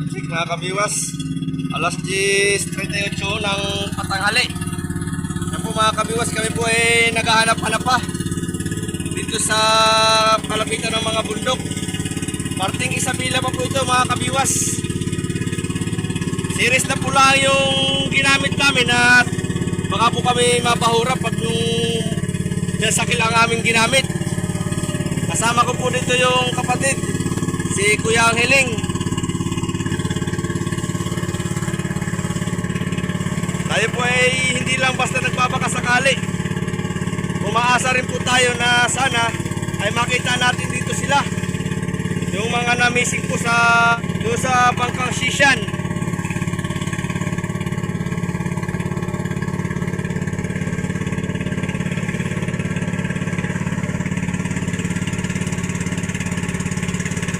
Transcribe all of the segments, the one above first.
check mga kabiwas. Alas 10:38 ng patanghali. Yan po mga kabiwas, kami po ay naghahanap-hanap pa dito sa palapitan ng mga bundok. Parting Isabela pa po ito mga kabiwas. Series na po lang yung ginamit namin at baka po kami mapahura pag yung nasakil ang aming ginamit. Kasama ko po dito yung kapatid, si Kuya Angheling. Tayo po ay hindi lang basta nagbabakasakali. Umaasa rin po tayo na sana ay makita natin dito sila. Yung mga namising po doon sa Bangkang Sisyan.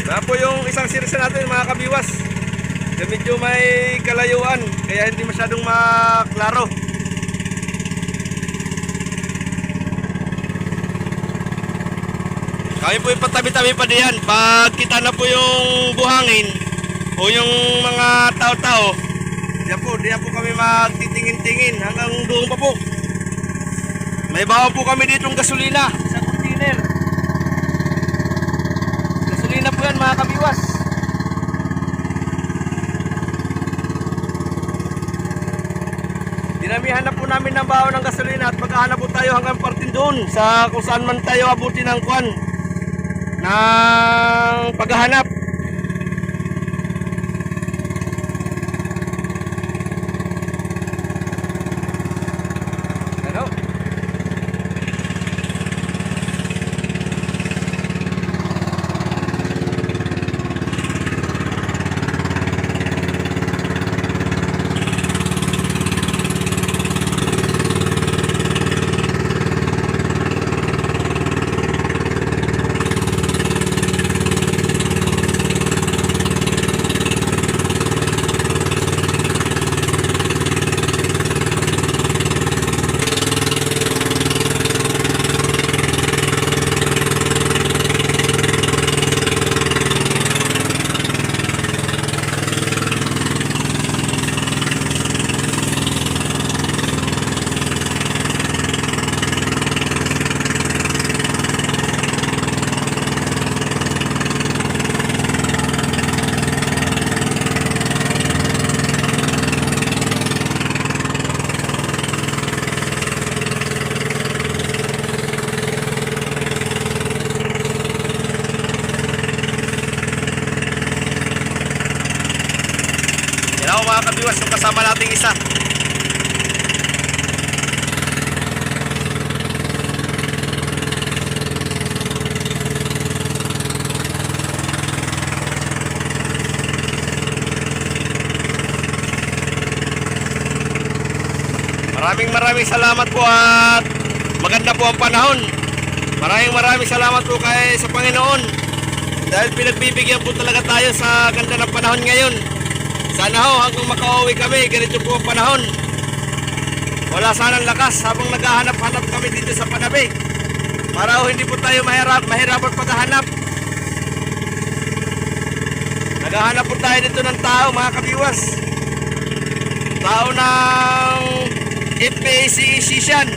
Na po yung isang series natin mga kabiwas. Medyo may kalayuan kaya hindi masyadong maklaro. Kami po ipatabi-tabi pa diyan. Pag kita na po yung buhangin o yung mga tao-tao, diyan po kami magtitingin-tingin hanggang doon pa po. May bawa po kami ditong gasolina sa container. Gasolina po yan mga kabiwas. Dinamihan na po namin ng baho ng gasolina at maghahanap po tayo hanggang partin doon sa kung saan man tayo abuti ng kwan ng paghahanap. Ano? Yan mga kabiwas, yung kasama nating isa. Maraming salamat po at maganda po ang panahon. Maraming salamat po sa Panginoon dahil pinagbibigyan po talaga tayo sa ganda ng panahon ngayon. Sana ho hanggang makauwi kami, ganito po ang panahon. Wala sanang lakas habang naghahanap-hanap kami dito sa Panabi. Para ho hindi po tayo mahirapan paghahanap. Naghahanap po tayo dito ng tao mga kabiwas. Tao ng FPAC Sisyan.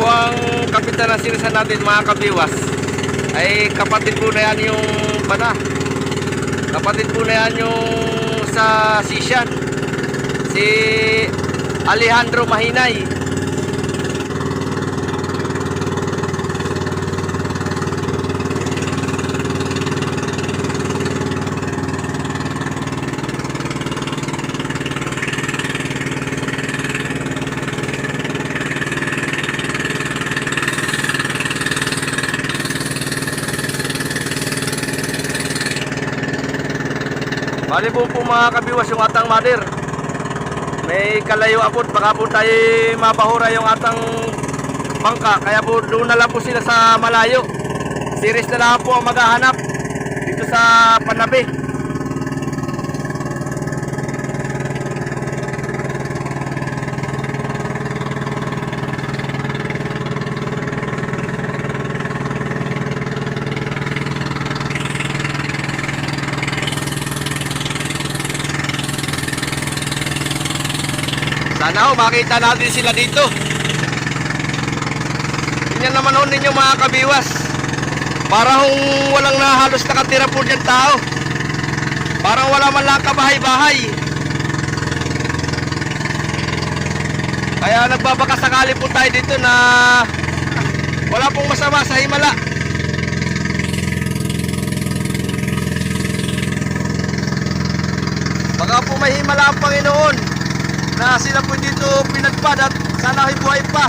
po ang kapitan ng sirisan natin mga kabiwas. Ay kapatid po na yan yung bana. Kapatid po na yan yung sa Sisyan. Si Alejandro Mahinay. Bali po mga kabiwas yung atang mother. May kalayo abot, baka po tayo mapahura yung atang bangka. Kaya po doon na lang po sila sa malayo. Series na lang po ang maghahanap dito sa Panabi. Sana ho, makita natin sila dito. Tingnan naman ho ninyo mga kabiwas. Parang walang halos nakatira po dyan tao. Parang wala man lang kabahay-bahay. Kaya nagbabakasakali po tayo dito na wala pong masama sa himala. Baka po may himala ang Panginoon na sila po dito pinagpad at sana ay buhay pa.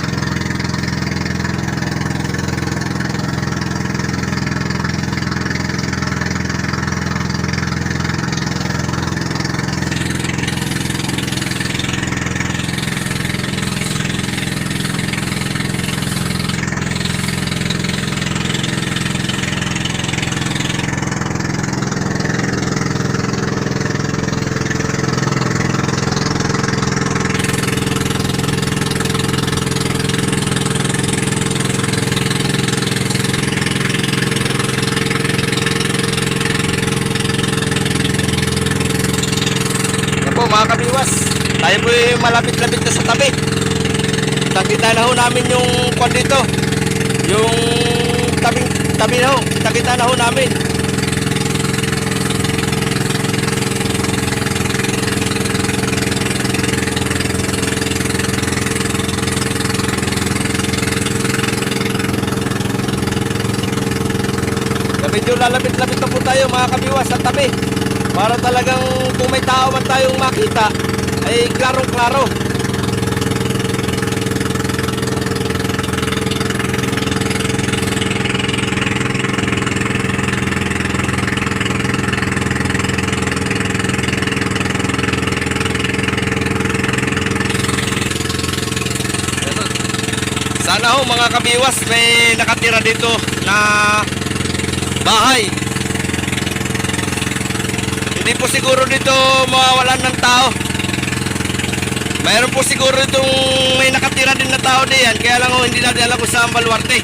Mga kabiwas, tayo po malapit-lapit na sa tabi. Kita na ho namin yung kwan dito, yung tabi na ho, kita na ho namin. Medyo lalapit-lapit na po tayo mga kabiwas sa tabi. Para talagang kung may tao man tayong makita ay klaro-klaro. Sana ho mga kabiwas may nakatira dito na bahay. Hindi po siguro dito mawawalan ng tao. Mayroon po siguro itong may nakatira din na tao diyan. Kaya lang ho, hindi natin alam kung saan baluarte.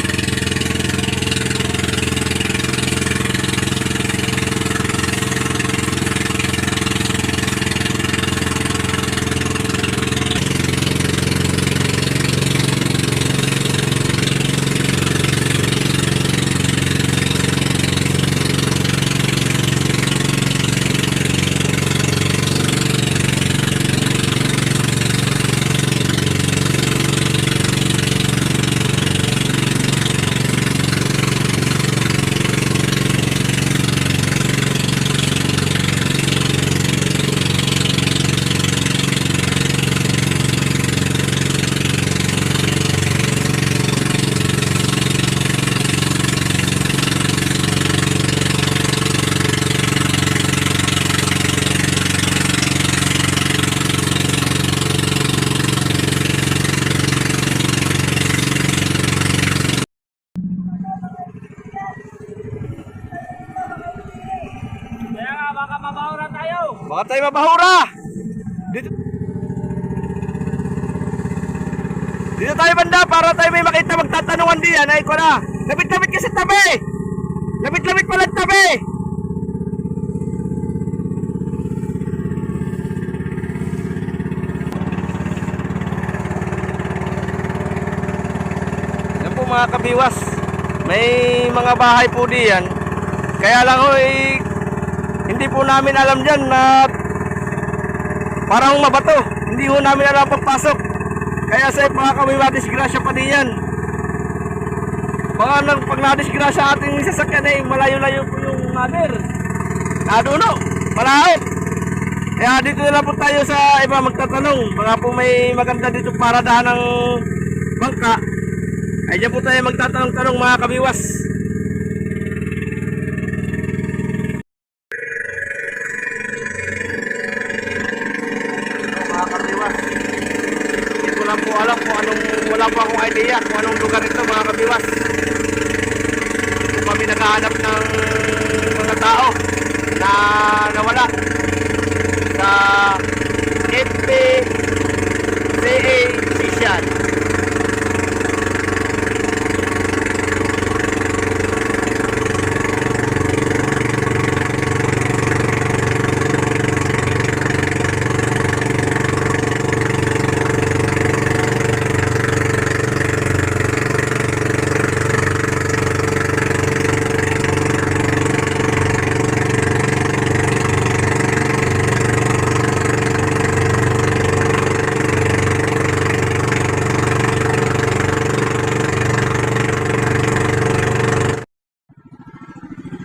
Baka tayo mapahura. Dito tayo banda para tayo may makita magtatanungan diyan. Ay ko na. Lapit-lapit ka sa tabi. Lapit-lapit pala sa tabi. mga kabiwas. May mga bahay po diyan. Kaya lang ho hindi po namin alam dyan na parang mabato. Hindi ho namin alam pagpasok. Kaya sa baka kami madisgrasya pa din yan. Baka pag nadisgrasya ating sasakyan malayo-layo po yung mother. Naduno, malahot. Kaya dito na lang po tayo sa iba magtatanong. Baka po may maganda dito paradahan ng bangka. Ay dyan po tayo magtatanong-tanong mga kabiwas. Mga kabiwas, hindi ko lang po alam kung anong, wala po akong idea kung anong lugar ito mga kabiwas. Kung kami naghahanap ng mga tao na nawala sa FPCA Sisyan.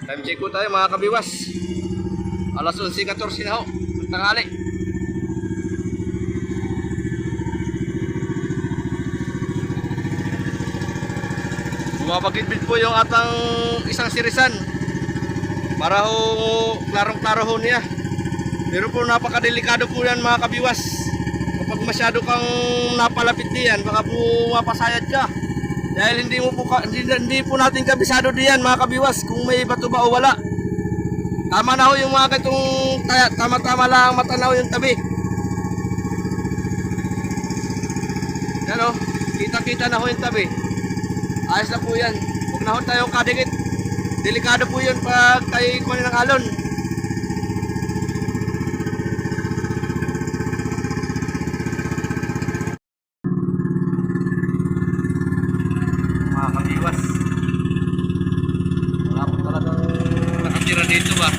Time check po tayo mga kabiwas. Alas 11:14 na ho, ng tanghali. Bumabagitbit po yung atang isang sirisan para ho klarong-klaro ho niya. Pero po napakadelikado po yan mga kabiwas. Kapag masyado kang napalapit diyan, baka po mapasayad ka. Dahil hindi po natin kabisado diyan mga kabiwas kung may bato ba o wala. Tama na ho yung mga ganitong tama-tama lang matanaw yung tabi. Yan o, kita-kita na ho yung tabi. Ayos na po yan. Huwag na ho tayo kadikit. Delikado po yun pag tayo ikunin ng alon. Mga kabiwas, wala po talagang nakatira dito ba?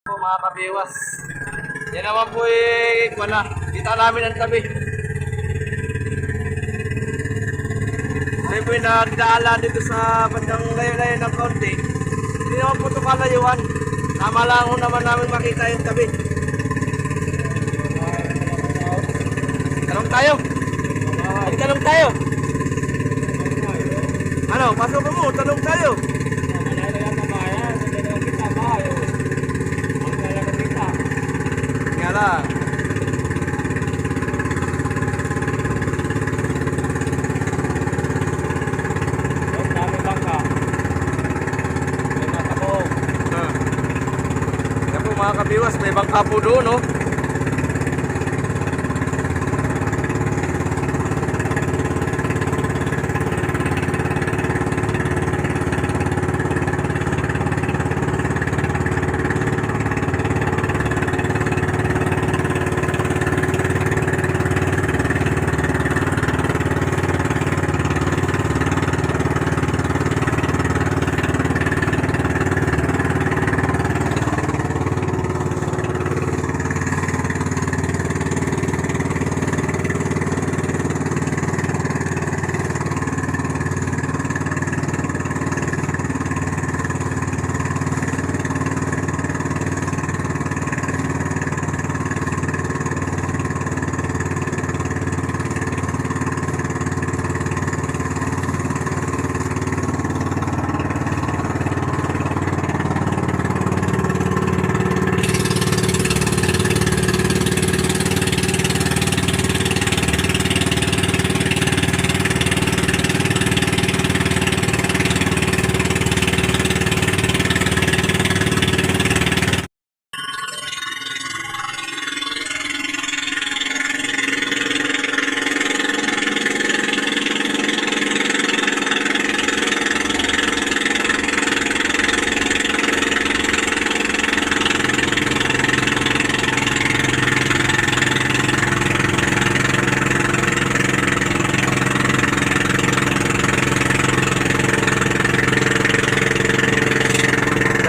Mga kabiwas, yan naman po wala, kita namin ang tabi. May po nagdaala dito sa bandang layo-layo ng konti. Hindi naman po ito kalayuan. Tama lang ho naman namin makita yung tabi. Tanong tayo. Tanong tayo. Ano, pasok mo, tanong tayo. Lah. mga kabiwas, may bangka po doon, no?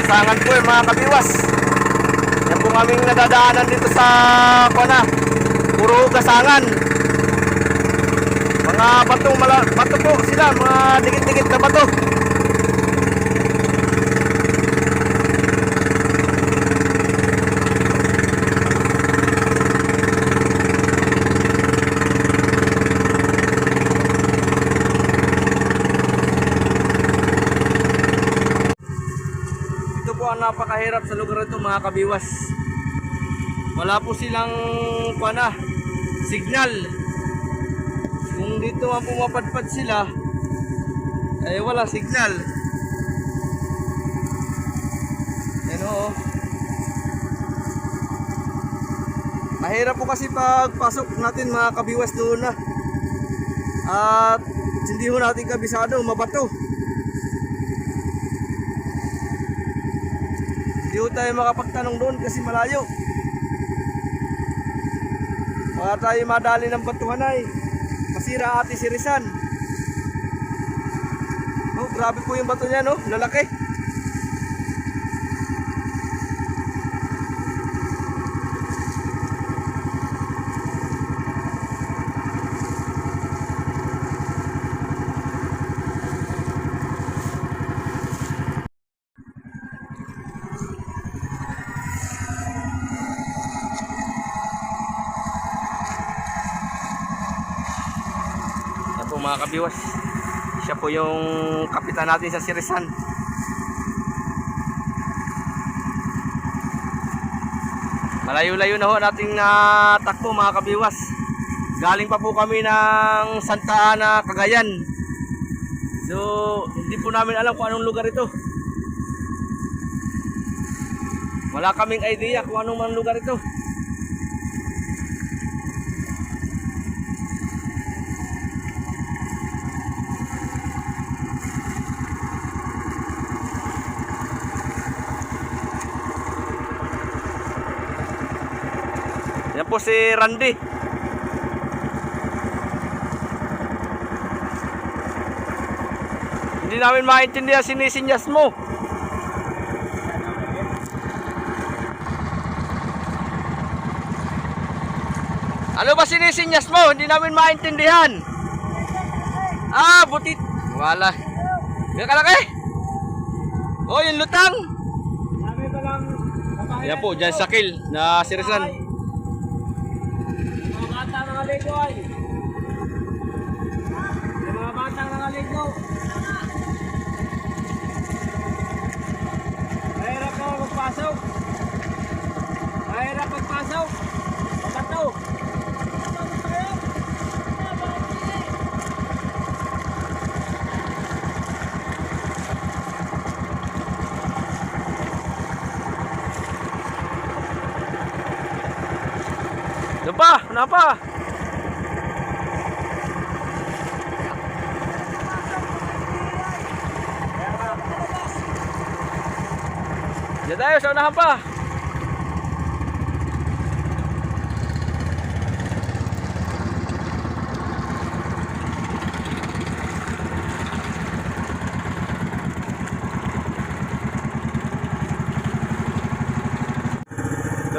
Gasangan po mga kabiwas. Yan po aming nadadaanan dito sa Kuana. Puro gasangan. Mga bato po sila, mga dikit-dikit na bato. Napakahirap sa lugar ito mga kabiwas. Wala po silang signal. Kung dito ang pumapadpad sila ay wala signal. Yan o. Mahirap po kasi pagpasok natin mga kabiwas doon na. At hindi ho natin kabisado, mabato. Hindi tayo makapagtanong doon kasi malayo. Baka tayo madali ng batuhan ay masira ati si Rizal. Oh, grabe po yung bato niya, no? Lalaki. Mga kabiwas, siya po yung kapitan natin sa Sirisan. Malayo-layo na ho nating natakbo mga kabiwas. Galing pa po kami ng Santa Ana, Cagayan. So hindi po namin alam kung anong lugar ito. Wala kaming idea kung anong man lugar ito. Yan po si Randy. Hindi namin maintindihan sinisinyas mo. Ano ba sinisinyas mo? Hindi namin maintindihan. Ah, butit. Wala. May kalaki? Oh, yung lutang. Yan po, dyan sa kill na Sirisan. Mga bata nangaligo ay. Mga bata nangaligo. Mahirap na magpasok. Mahirap magpasok. Mabato. Una pa. Diyan tayo sa unahan pa.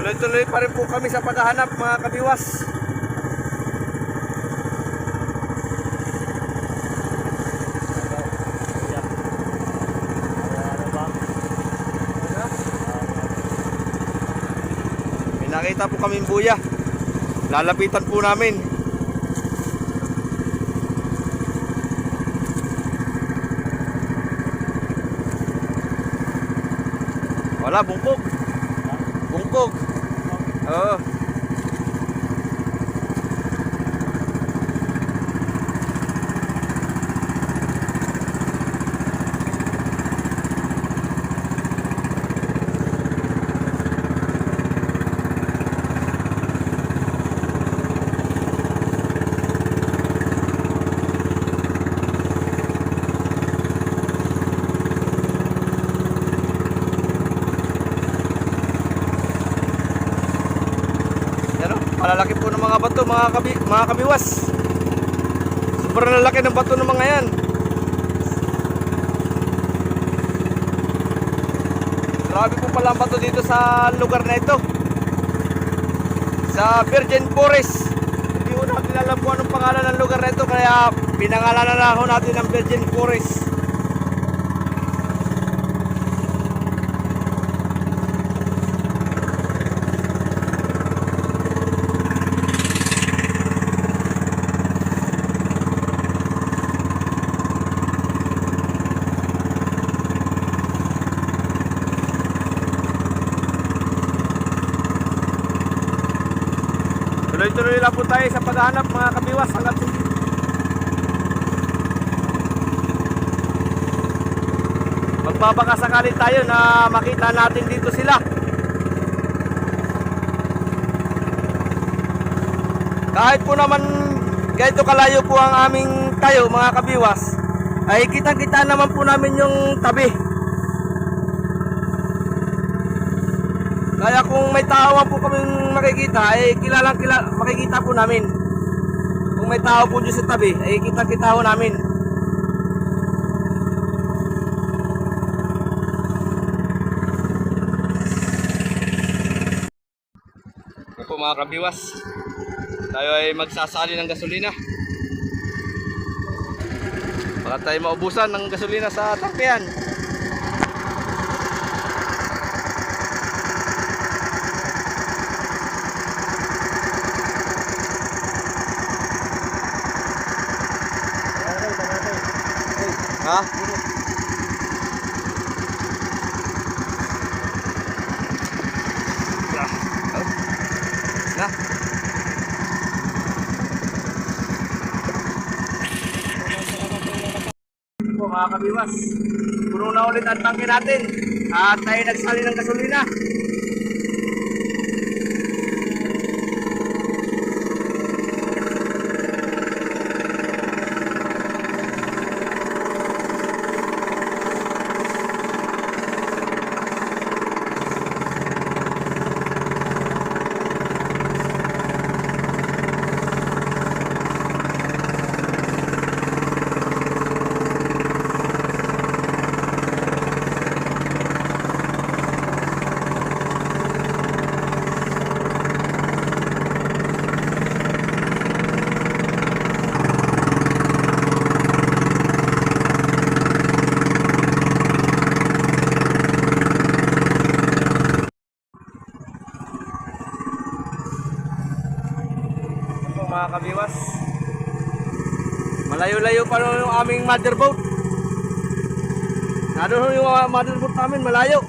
Tuloy-tuloy pa rin po kami sa paghahanap mga kabiwas. May nakita po kaming buya. Lalapitan po namin. Wala, bungkog. Bungkog. Oo. Malalaki po ng mga bato, mga kabiwas. Sobrang lalaki ng bato ng mga yan. Grabe po pala ang bato dito sa lugar na ito. Sa Virgin Forest. Hindi ko natin alam kung anong pangalan ng lugar na ito, kaya pinangalanan na ako natin ng Virgin Forest. Tuloy-tuloy lang po tayo sa paghahanap mga kabiwas hanggat magbabaka sakali tayo na makita natin dito sila. Kahit po naman ganito kalayo po ang aming tayo mga kabiwas, ay kitang-kita naman po namin yung tabi. Kaya kung may tao po kaming makikita, ay makikita po namin. Kung may tao po dyan sa tabi, ay kita-kita po namin. Ito po mga kabiwas, tayo ay magsasali ng gasolina. Baka tayo maubusan ng gasolina sa tangkehan. Ha? Na. Po mga kabiwas, puno na ulit ang tangke natin at tayo nagsali ng gasolina. Mga kabiwas, malayo-layo pa rin yung aming motherboat. Nandun yung motherboat namin, malayo.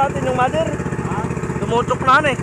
sa atin yung mother. Ha? Tumutok na eh.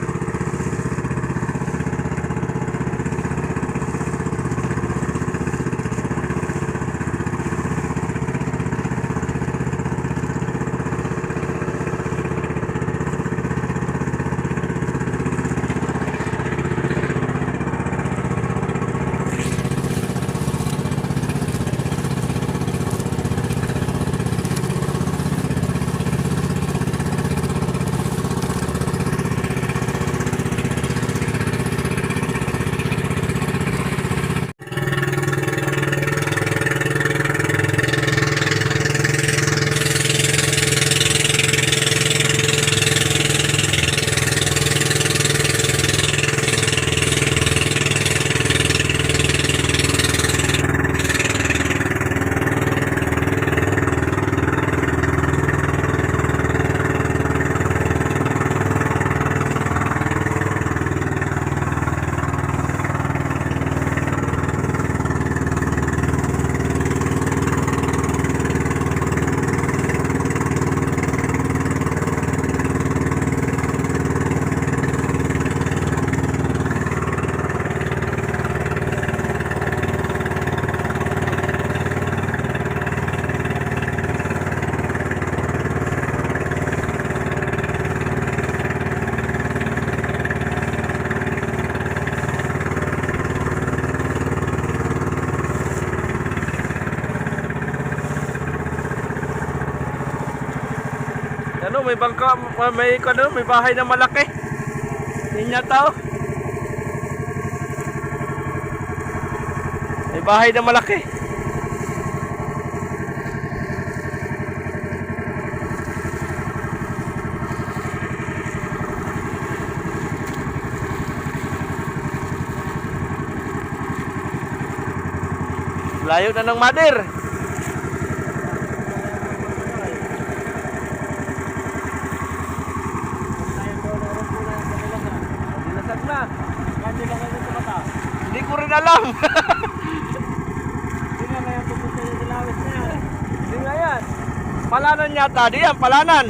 Ano, may bangka, may bahay na malaki. Ninya tao. May bahay na malaki. Layo na ng mother. Dinasag na. Kasi lang kayo sa mata. Hindi ko rin alam. Hindi nga kaya pupunta yung dilawit na yan. Hindi nga yan. Palanan yata. Di yan, palanan.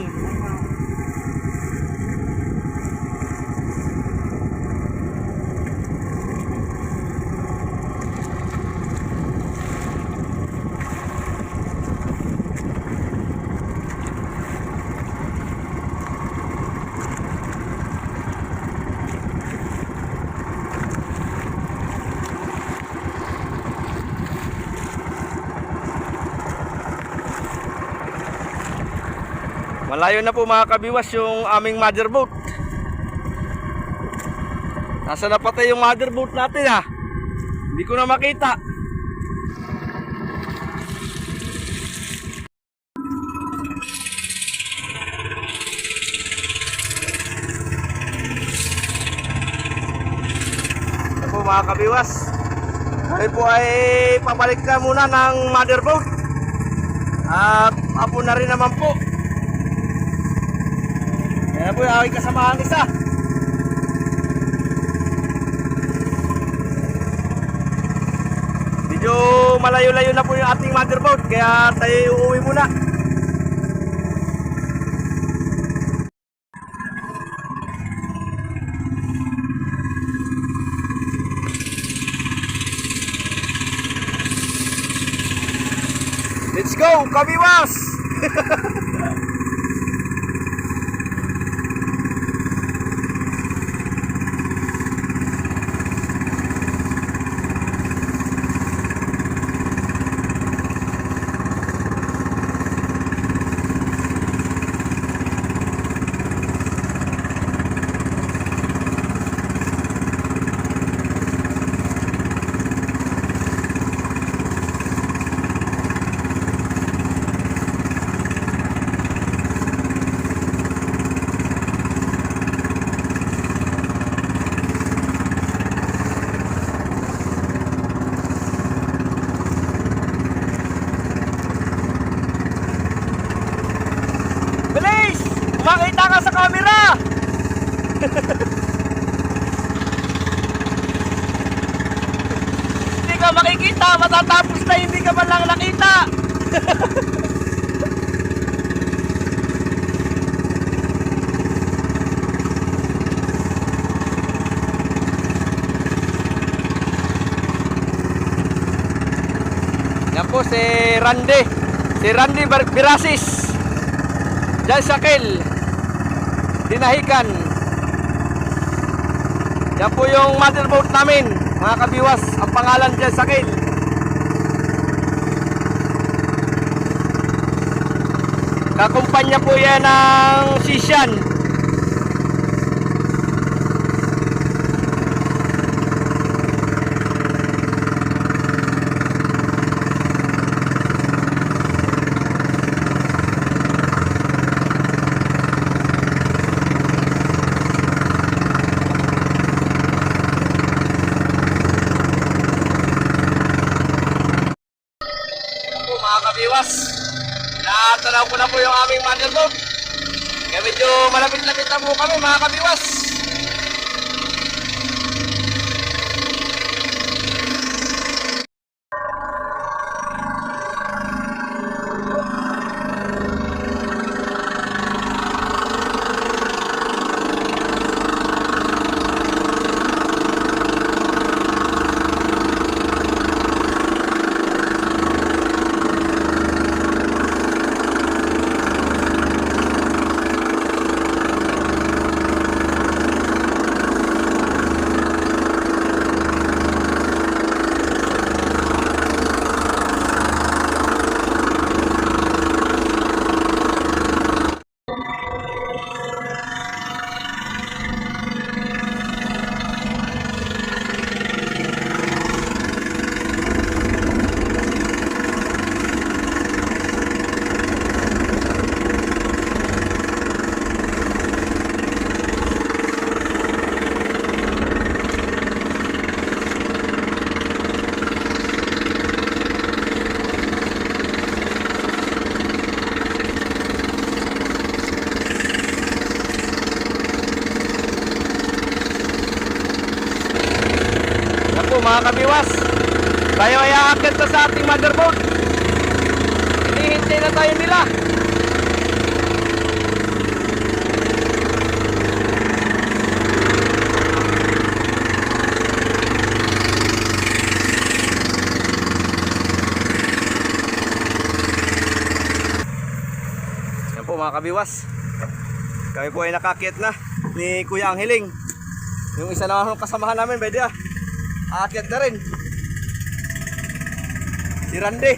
Malayo na po mga kabiwas yung aming mother boat. Nasa na patay yung mother boat natin ha. Hindi ko na makita. Ito po mga kabiwas. Kami po ay pabalik na muna ng mother boat. At apo na rin naman po. Yan po yung aking kasamahan isa. Medyo malayo-layo na po yung ating mother boat, kaya tayo uuwi muna. Let's go, Kabiwas! Bilis! Makita ka sa camera! Hindi ka makikita, matatapos na hindi ka man lang nakita. si Randy. Si Randy Birasis. Diyan sa Kil. Dinahican. Yan po yung motherboard namin, mga kabiwas. Ang pangalan dyan sa Kil. Kakumpanya po yan ng Sisyan. Mga kabiwas, natanaw ko na po yung aming motherboard. Kaya medyo malapit-lapit na po kami, mga kabiwas. Mga kabiwas, tayo ay aakit na sa ating motherboard. Hinihintay na tayo nila. Yan po mga kabiwas, kami po ay nakakit na ni Kuya Angheling. Yung isa na kasamahan namin, pwede aakyat na rin. Si Randy.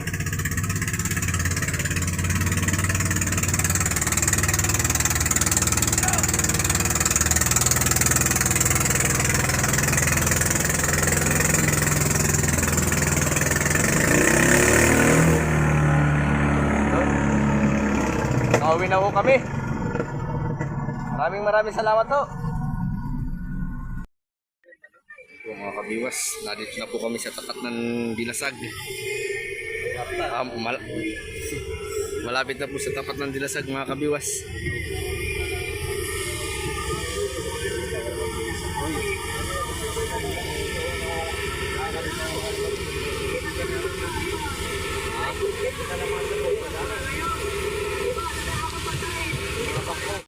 Nauwi na po kami. Maraming salamat po. Mga kabiwas, nandito na po kami sa tapat ng Dilasag. Malapit na po sa tapat ng Dilasag, mga kabiwas.